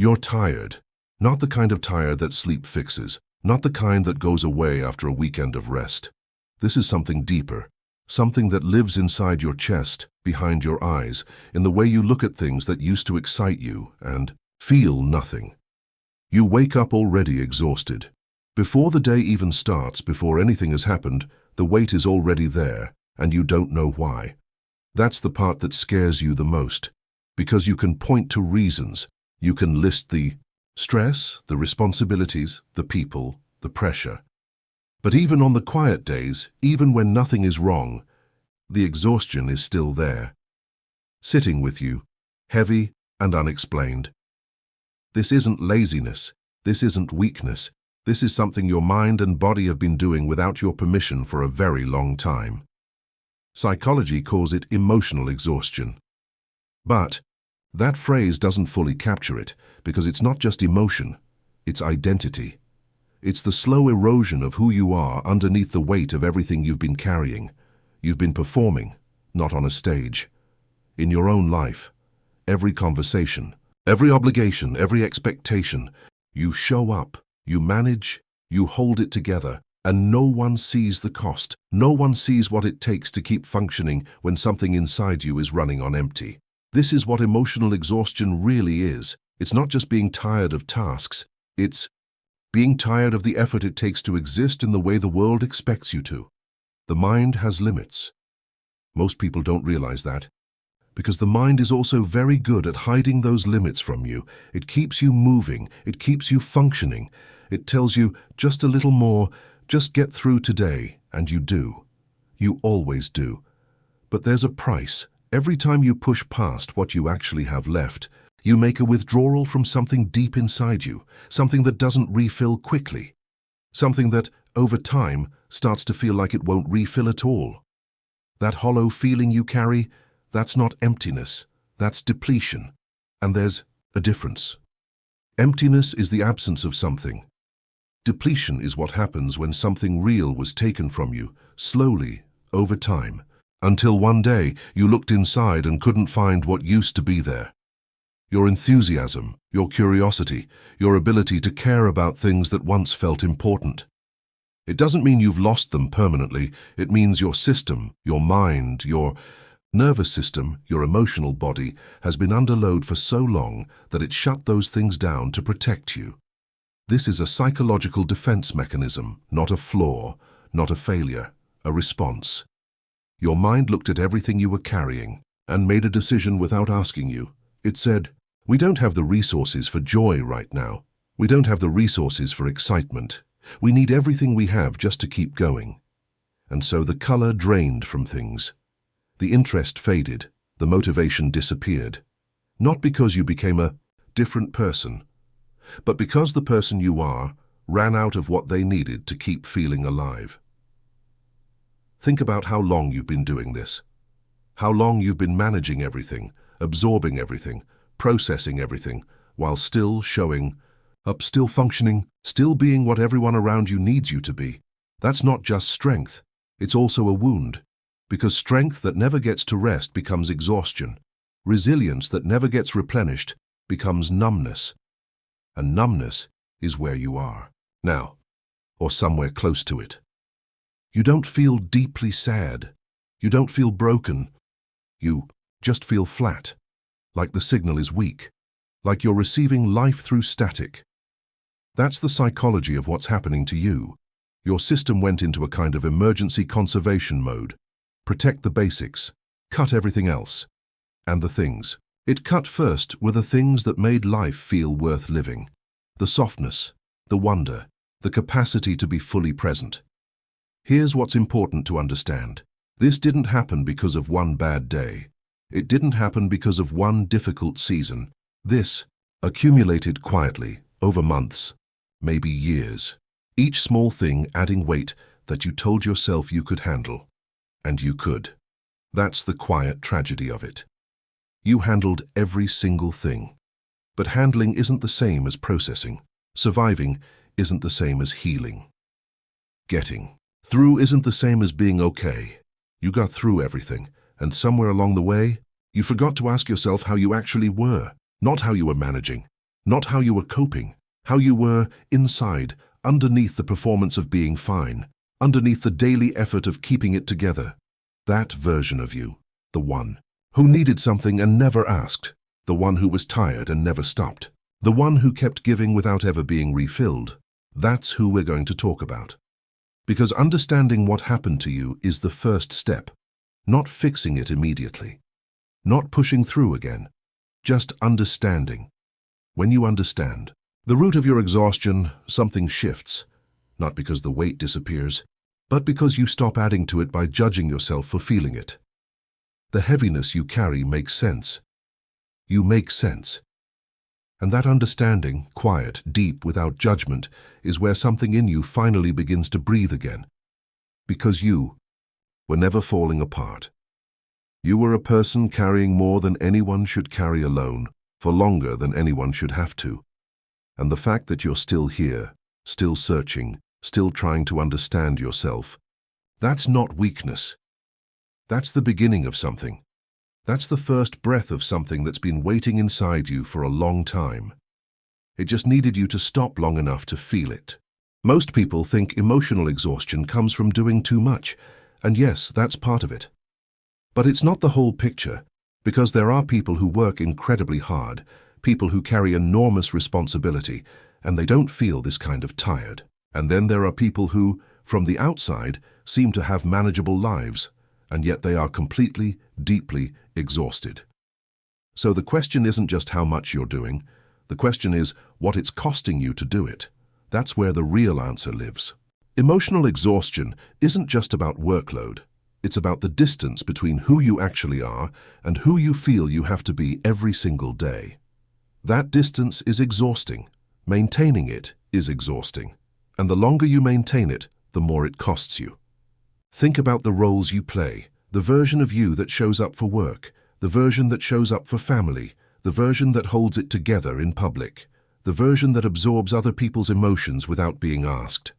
You're tired. Not the kind of tired that sleep fixes, not the kind that goes away after a weekend of rest. This is something deeper, something that lives inside your chest, behind your eyes, in the way you look at things that used to excite you and feel nothing. You wake up already exhausted. Before the day even starts, before anything has happened, the weight is already there, and you don't know why. That's the part that scares you the most, because you can point to reasons. You can list the stress, the responsibilities, the people, the pressure. But even on the quiet days, even when nothing is wrong, the exhaustion is still there, sitting with you, heavy and unexplained. This isn't laziness, this isn't weakness, this is something your mind and body have been doing without your permission for a very long time. Psychology calls it emotional exhaustion. But that phrase doesn't fully capture it, because it's not just emotion, it's identity. It's the slow erosion of who you are underneath the weight of everything you've been carrying. You've been performing, not on a stage. In your own life, every conversation, every obligation, every expectation, you show up, you manage, you hold it together, and no one sees the cost. No one sees what it takes to keep functioning when something inside you is running on empty. This is what emotional exhaustion really is. It's not just being tired of tasks, it's being tired of the effort it takes to exist in the way the world expects you to. The mind has limits. Most people don't realize that, because the mind is also very good at hiding those limits from you. It keeps you moving, it keeps you functioning. It tells you just a little more, just get through today, and you do. You always do. But there's a price. Every time you push past what you actually have left, you make a withdrawal from something deep inside you, something that doesn't refill quickly, something that, over time, starts to feel like it won't refill at all. That hollow feeling you carry, that's not emptiness, that's depletion. And there's a difference. Emptiness is the absence of something. Depletion is what happens when something real was taken from you, slowly, over time, until one day you looked inside and couldn't find what used to be there. Your enthusiasm, your curiosity, your ability to care about things that once felt important. It doesn't mean you've lost them permanently. It means your system, your mind, your nervous system, your emotional body has been under load for so long that it shut those things down to protect you. This is a psychological defense mechanism, not a flaw, not a failure, a response. Your mind looked at everything you were carrying and made a decision without asking you. It said, "We don't have the resources for joy right now. We don't have the resources for excitement. We need everything we have just to keep going." And so the color drained from things. The interest faded, the motivation disappeared. Not because you became a different person, but because the person you are ran out of what they needed to keep feeling alive. Think about how long you've been doing this. How long you've been managing everything, absorbing everything, processing everything, while still showing up, still functioning, still being what everyone around you needs you to be. That's not just strength, it's also a wound. Because strength that never gets to rest becomes exhaustion. Resilience that never gets replenished becomes numbness. And numbness is where you are now, or somewhere close to it. You don't feel deeply sad. You don't feel broken. You just feel flat, like the signal is weak, like you're receiving life through static. That's the psychology of what's happening to you. Your system went into a kind of emergency conservation mode. Protect the basics, cut everything else. And the things. It cut first were the things that made life feel worth living. The softness, the wonder, the capacity to be fully present. Here's what's important to understand. This didn't happen because of one bad day. It didn't happen because of one difficult season. This accumulated quietly over months, maybe years. Each small thing adding weight that you told yourself you could handle. And you could. That's the quiet tragedy of it. You handled every single thing. But handling isn't the same as processing. Surviving isn't the same as healing. Getting through isn't the same as being okay. You got through everything, and somewhere along the way, you forgot to ask yourself how you actually were, not how you were managing. Not how you were coping, how you were inside, underneath the performance of being fine, underneath the daily effort of keeping it together. That version of you, the one who needed something and never asked, the one who was tired and never stopped, the one who kept giving without ever being refilled. That's who we're going to talk about. Because understanding what happened to you is the first step, not fixing it immediately, not pushing through again, just understanding. When you understand the root of your exhaustion, something shifts, not because the weight disappears, but because you stop adding to it by judging yourself for feeling it. The heaviness you carry makes sense. You make sense. And that understanding, quiet, deep, without judgment, is where something in you finally begins to breathe again. Because you were never falling apart. You were a person carrying more than anyone should carry alone, for longer than anyone should have to. And the fact that you're still here, still searching, still trying to understand yourself, that's not weakness. That's the beginning of something. That's the first breath of something that's been waiting inside you for a long time. It just needed you to stop long enough to feel it. Most people think emotional exhaustion comes from doing too much, and yes, that's part of it. But it's not the whole picture, because there are people who work incredibly hard, people who carry enormous responsibility, and they don't feel this kind of tired. And then there are people who, from the outside, seem to have manageable lives, and yet they are completely, deeply exhausted. So the question isn't just how much you're doing, the question is what it's costing you to do it. That's where the real answer lives. Emotional exhaustion isn't just about workload. It's about the distance between who you actually are and who you feel you have to be every single day. That distance is exhausting. Maintaining it is exhausting. And the longer you maintain it, the more it costs you. Think about the roles you play, the version of you that shows up for work, the version that shows up for family, the version that holds it together in public, the version that absorbs other people's emotions without being asked.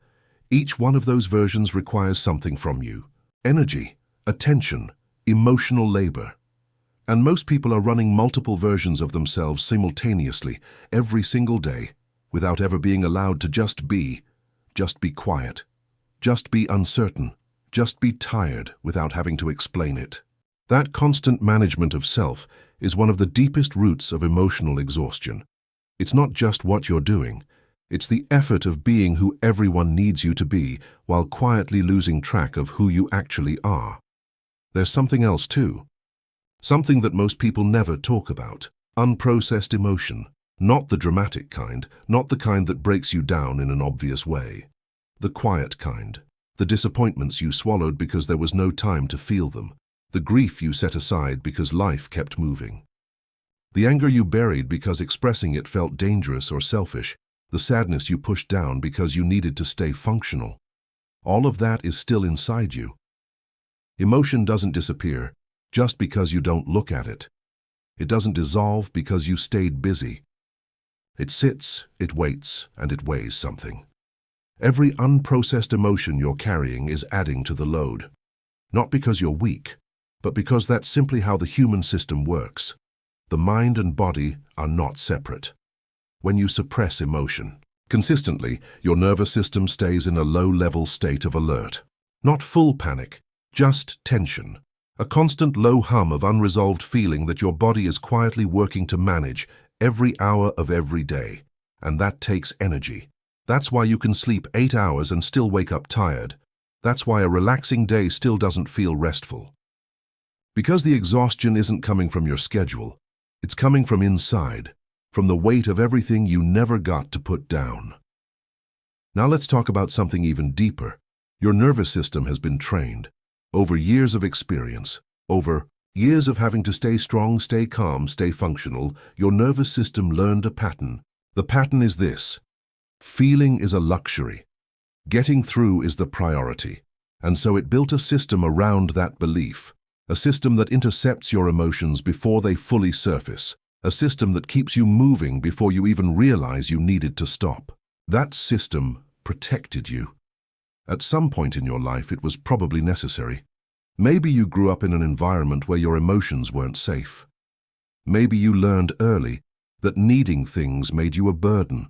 Each one of those versions requires something from you. Energy, attention, emotional labor. And most people are running multiple versions of themselves simultaneously, every single day, without ever being allowed to just be quiet, just be uncertain, just be tired without having to explain it. That constant management of self is one of the deepest roots of emotional exhaustion. It's not just what you're doing, it's the effort of being who everyone needs you to be while quietly losing track of who you actually are. There's something else too. Something that most people never talk about. Unprocessed emotion. Not the dramatic kind, not the kind that breaks you down in an obvious way. The quiet kind. The disappointments you swallowed because there was no time to feel them. The grief you set aside because life kept moving. The anger you buried because expressing it felt dangerous or selfish. The sadness you pushed down because you needed to stay functional. All of that is still inside you. Emotion doesn't disappear just because you don't look at it. It doesn't dissolve because you stayed busy. It sits, it waits, and it weighs something. Every unprocessed emotion you're carrying is adding to the load. Not because you're weak, but because that's simply how the human system works. The mind and body are not separate. When you suppress emotion consistently, your nervous system stays in a low-level state of alert. Not full panic, just tension. A constant low hum of unresolved feeling that your body is quietly working to manage every hour of every day. And that takes energy. That's why you can sleep 8 hours and still wake up tired. That's why a relaxing day still doesn't feel restful. Because the exhaustion isn't coming from your schedule, it's coming from inside, from the weight of everything you never got to put down. Now let's talk about something even deeper. Your nervous system has been trained. Over years of experience, over years of having to stay strong, stay calm, stay functional, your nervous system learned a pattern. The pattern is this. Feeling is a luxury. Getting through is the priority. And so it built a system around that belief. A system that intercepts your emotions before they fully surface. A system that keeps you moving before you even realize you needed to stop. That system protected you. At some point in your life, it was probably necessary. Maybe you grew up in an environment where your emotions weren't safe. Maybe you learned early that needing things made you a burden.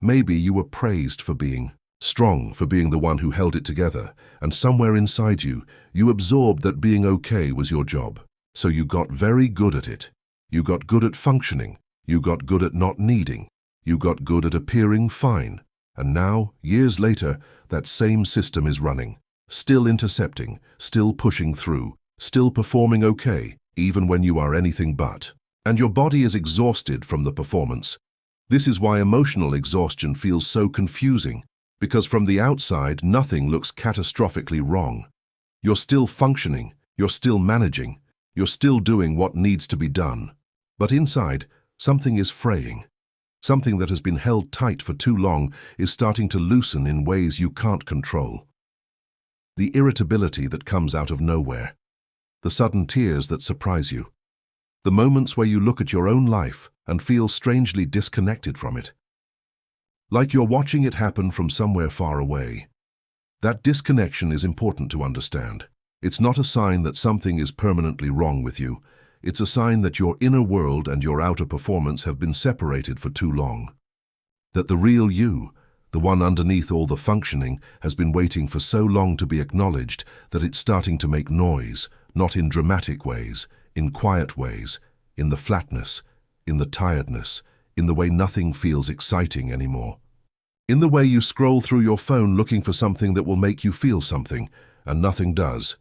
Maybe you were praised for being strong, for being the one who held it together, and somewhere inside you, you absorbed that being okay was your job. So you got very good at it. You got good at functioning. You got good at not needing. You got good at appearing fine. And now, years later, that same system is running, still intercepting, still pushing through, still performing okay, even when you are anything but. And your body is exhausted from the performance. This is why emotional exhaustion feels so confusing, because from the outside, nothing looks catastrophically wrong. You're still functioning, you're still managing, you're still doing what needs to be done. But inside, something is fraying. Something that has been held tight for too long is starting to loosen in ways you can't control. The irritability that comes out of nowhere. The sudden tears that surprise you. The moments where you look at your own life and feel strangely disconnected from it. Like you're watching it happen from somewhere far away. That disconnection is important to understand. It's not a sign that something is permanently wrong with you. It's a sign that your inner world and your outer performance have been separated for too long. That the real you, the one underneath all the functioning, has been waiting for so long to be acknowledged that it's starting to make noise, not in dramatic ways, in quiet ways, in the flatness, in the tiredness, in the way nothing feels exciting anymore. In the way you scroll through your phone looking for something that will make you feel something, and nothing does.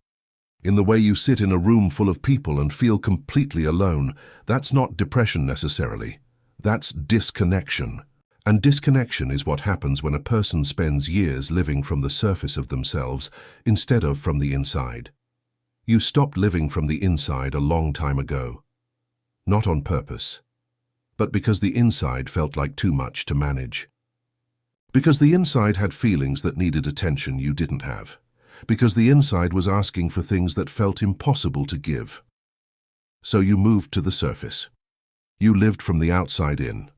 In the way you sit in a room full of people and feel completely alone. That's not depression necessarily. That's disconnection. And disconnection is what happens when a person spends years living from the surface of themselves instead of from the inside. You stopped living from the inside a long time ago. Not on purpose, but because the inside felt like too much to manage. Because the inside had feelings that needed attention you didn't have. Because the inside was asking for things that felt impossible to give. So you moved to the surface. You lived from the outside in,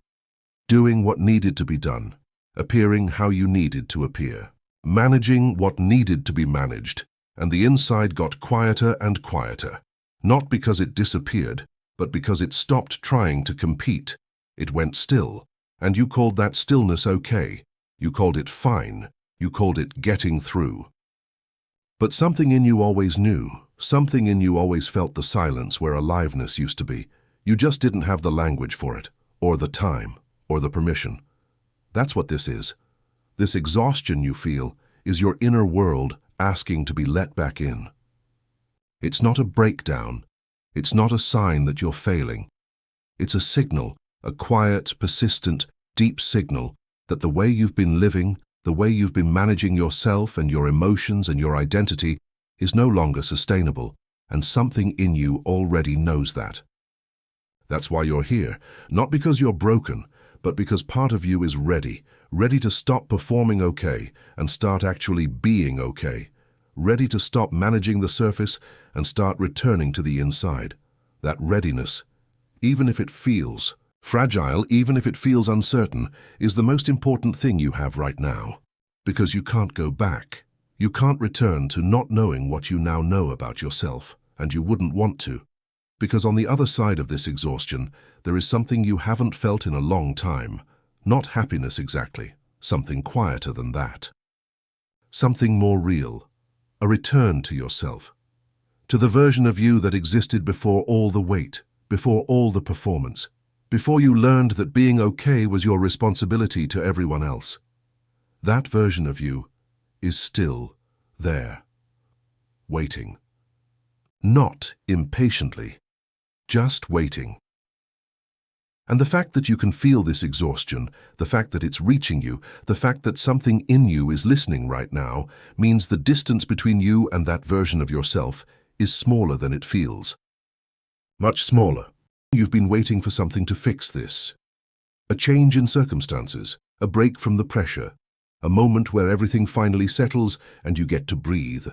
doing what needed to be done, appearing how you needed to appear, managing what needed to be managed, and the inside got quieter and quieter, not because it disappeared, but because it stopped trying to compete. It went still, and you called that stillness okay. You called it fine. You called it getting through. But something in you always knew, something in you always felt the silence where aliveness used to be. You just didn't have the language for it, or the time, or the permission. That's what this is. This exhaustion you feel is your inner world asking to be let back in. It's not a breakdown. It's not a sign that you're failing. It's a signal, a quiet, persistent, deep signal that the way you've been living, the way you've been managing yourself and your emotions and your identity is no longer sustainable, and something in you already knows that. That's why you're here, not because you're broken, but because part of you is ready to stop performing okay and start actually being okay, ready to stop managing the surface and start returning to the inside. That readiness, even if it feels fragile, even if it feels uncertain, is the most important thing you have right now. Because you can't go back. You can't return to not knowing what you now know about yourself, and you wouldn't want to. Because on the other side of this exhaustion, there is something you haven't felt in a long time. Not happiness exactly, something quieter than that. Something more real. A return to yourself. To the version of you that existed before all the weight, before all the performance. Before you learned that being okay was your responsibility to everyone else. That version of you is still there, waiting. Not impatiently, just waiting. And the fact that you can feel this exhaustion, the fact that it's reaching you, the fact that something in you is listening right now, means the distance between you and that version of yourself is smaller than it feels. Much smaller. You've been waiting for something to fix this. A change in circumstances, a break from the pressure, a moment where everything finally settles and you get to breathe.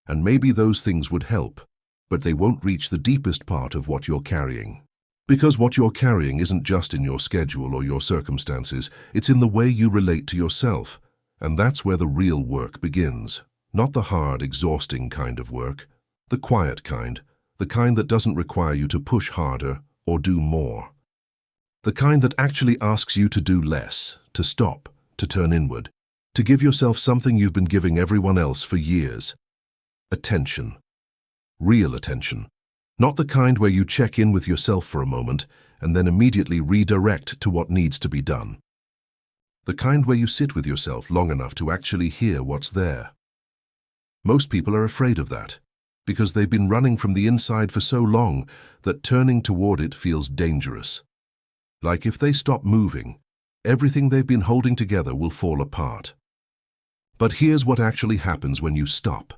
And maybe those things would help, but they won't reach the deepest part of what you're carrying. Because what you're carrying isn't just in your schedule or your circumstances, it's in the way you relate to yourself. And that's where the real work begins. Not the hard, exhausting kind of work, the quiet kind, the kind that doesn't require you to push harder or do more. The kind that actually asks you to do less, to stop, to turn inward, to give yourself something you've been giving everyone else for years. Attention. Real attention. Not the kind where you check in with yourself for a moment and then immediately redirect to what needs to be done. The kind where you sit with yourself long enough to actually hear what's there. Most people are afraid of that, because they've been running from the inside for so long that turning toward it feels dangerous. Like if they stop moving, everything they've been holding together will fall apart. But here's what actually happens when you stop.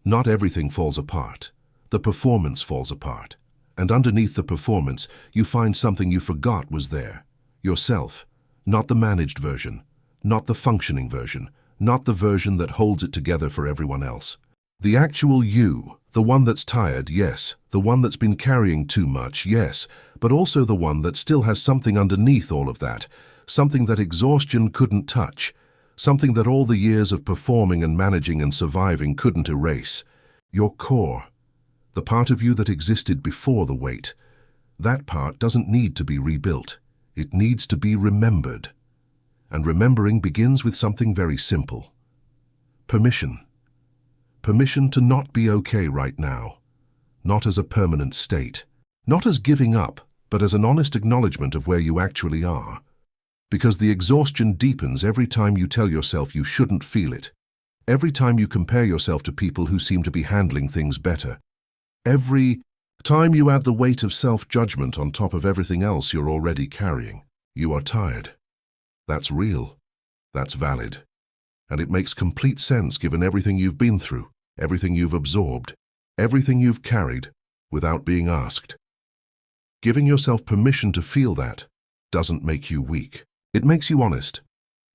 Not everything falls apart. The performance falls apart. And underneath the performance, you find something you forgot was there. Yourself. Not the managed version. Not the functioning version. Not the version that holds it together for everyone else. The actual you. The one that's tired, yes. The one that's been carrying too much, yes. But also the one that still has something underneath all of that. Something that exhaustion couldn't touch. Something that all the years of performing and managing and surviving couldn't erase. Your core. The part of you that existed before the weight. That part doesn't need to be rebuilt. It needs to be remembered. And remembering begins with something very simple. Permission. Permission to not be okay right now. Not as a permanent state. Not as giving up, but as an honest acknowledgement of where you actually are. Because the exhaustion deepens every time you tell yourself you shouldn't feel it. Every time you compare yourself to people who seem to be handling things better. Every time you add the weight of self-judgment on top of everything else you're already carrying. You are tired. That's real. That's valid. And it makes complete sense given everything you've been through, everything you've absorbed, everything you've carried, without being asked. Giving yourself permission to feel that doesn't make you weak. It makes you honest.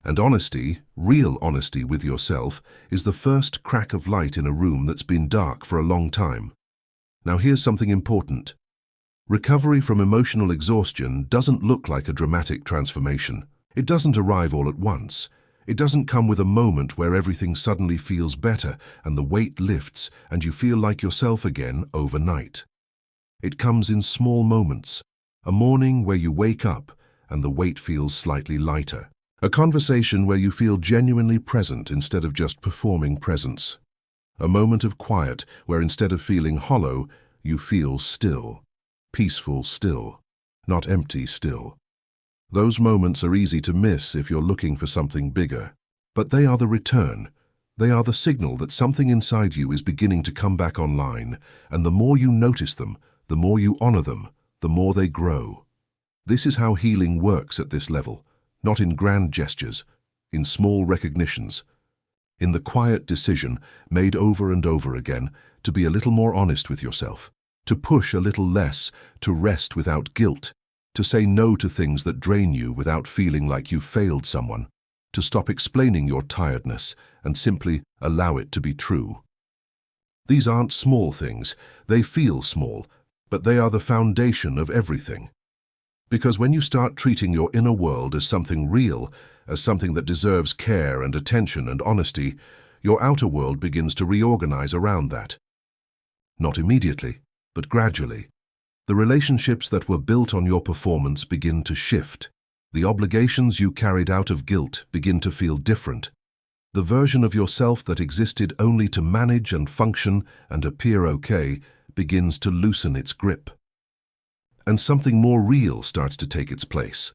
And honesty, real honesty with yourself, is the first crack of light in a room that's been dark for a long time. Now here's something important. Recovery from emotional exhaustion doesn't look like a dramatic transformation. It doesn't arrive all at once. It doesn't come with a moment where everything suddenly feels better and the weight lifts and you feel like yourself again overnight. It comes in small moments. A morning where you wake up and the weight feels slightly lighter. A conversation where you feel genuinely present instead of just performing presence. A moment of quiet where instead of feeling hollow, you feel still. Peaceful still. Not empty still. Those moments are easy to miss if you're looking for something bigger. But they are the return. They are the signal that something inside you is beginning to come back online, and the more you notice them, the more you honor them, the more they grow. This is how healing works at this level, not in grand gestures, in small recognitions, in the quiet decision made over and over again to be a little more honest with yourself, to push a little less, to rest without guilt, to say no to things that drain you without feeling like you've failed someone, to stop explaining your tiredness and simply allow it to be true. These aren't small things, they feel small, but they are the foundation of everything. Because when you start treating your inner world as something real, as something that deserves care and attention and honesty, your outer world begins to reorganize around that. Not immediately, but gradually. The relationships that were built on your performance begin to shift. The obligations you carried out of guilt begin to feel different. The version of yourself that existed only to manage and function and appear okay begins to loosen its grip. And something more real starts to take its place.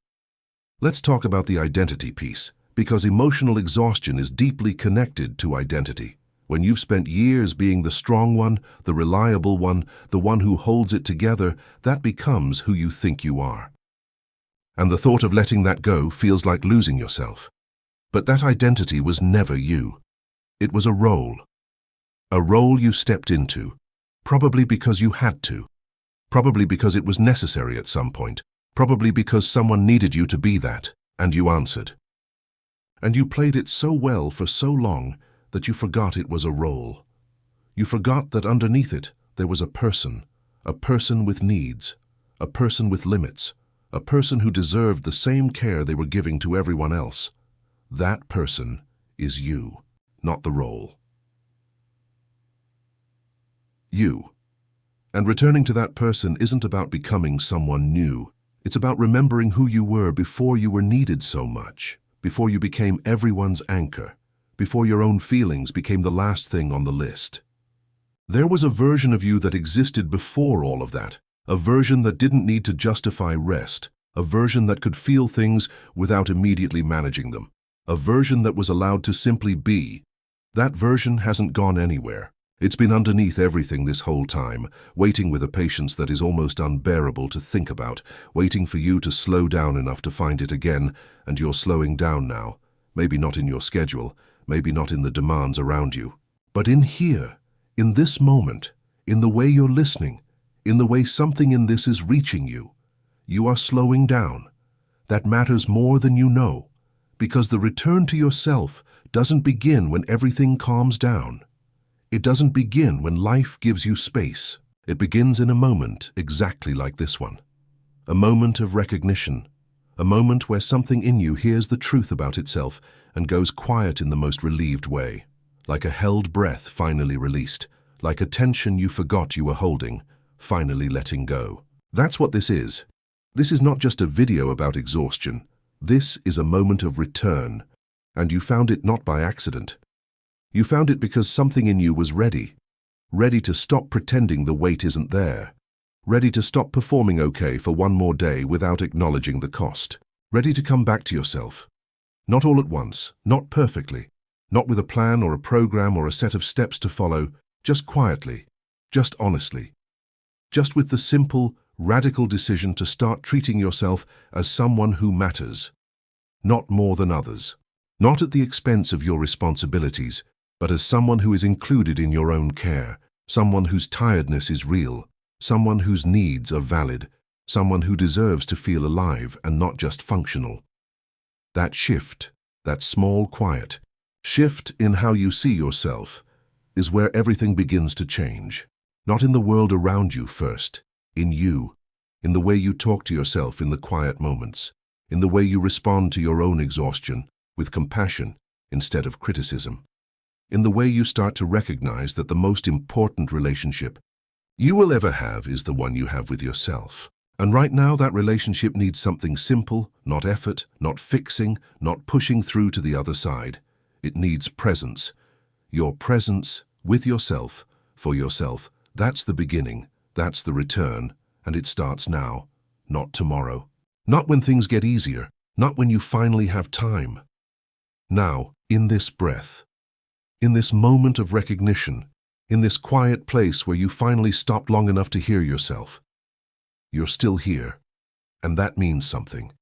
Let's talk about the identity piece, because emotional exhaustion is deeply connected to identity. When you've spent years being the strong one, the reliable one, the one who holds it together, that becomes who you think you are. And the thought of letting that go feels like losing yourself. But that identity was never you. It was a role. A role you stepped into, probably because you had to. Probably because it was necessary at some point. Probably because someone needed you to be that, and you answered. And you played it so well for so long that you forgot it was a role. You forgot that underneath it there was a person with needs, a person with limits, a person who deserved the same care they were giving to everyone else. That person is you, not the role. You. And returning to that person isn't about becoming someone new. It's about remembering who you were before you were needed so much, before you became everyone's anchor, before your own feelings became the last thing on the list. There was a version of you that existed before all of that, a version that didn't need to justify rest, a version that could feel things without immediately managing them, a version that was allowed to simply be. That version hasn't gone anywhere. It's been underneath everything this whole time, waiting with a patience that is almost unbearable to think about, waiting for you to slow down enough to find it again, and you're slowing down now. Maybe not in your schedule, maybe not in the demands around you, but in here, in this moment, in the way you're listening, in the way something in this is reaching you. You are slowing down. That matters more than you know, because the return to yourself doesn't begin when everything calms down. It doesn't begin when life gives you space. It begins in a moment exactly like this one. A moment of recognition. A moment where something in you hears the truth about itself and goes quiet in the most relieved way. Like a held breath finally released. Like a tension you forgot you were holding, finally letting go. That's what this is. This is not just a video about exhaustion. This is a moment of return. And you found it not by accident. You found it because something in you was ready. Ready to stop pretending the weight isn't there. Ready to stop performing okay for one more day without acknowledging the cost. Ready to come back to yourself. Not all at once, not perfectly, not with a plan or a program or a set of steps to follow, just quietly, just honestly. Just with the simple, radical decision to start treating yourself as someone who matters. Not more than others. Not at the expense of your responsibilities, but as someone who is included in your own care, someone whose tiredness is real, someone whose needs are valid, someone who deserves to feel alive and not just functional. That shift, that small, quiet shift in how you see yourself, is where everything begins to change. Not in the world around you first, in you, in the way you talk to yourself in the quiet moments, in the way you respond to your own exhaustion with compassion instead of criticism, in the way you start to recognize that the most important relationship you will ever have is the one you have with yourself. And right now that relationship needs something simple, not effort, not fixing, not pushing through to the other side. It needs presence. Your presence with yourself, for yourself. That's the beginning, that's the return, and it starts now, not tomorrow. Not when things get easier, not when you finally have time. Now, in this breath, in this moment of recognition, in this quiet place where you finally stopped long enough to hear yourself. You're still here, and that means something.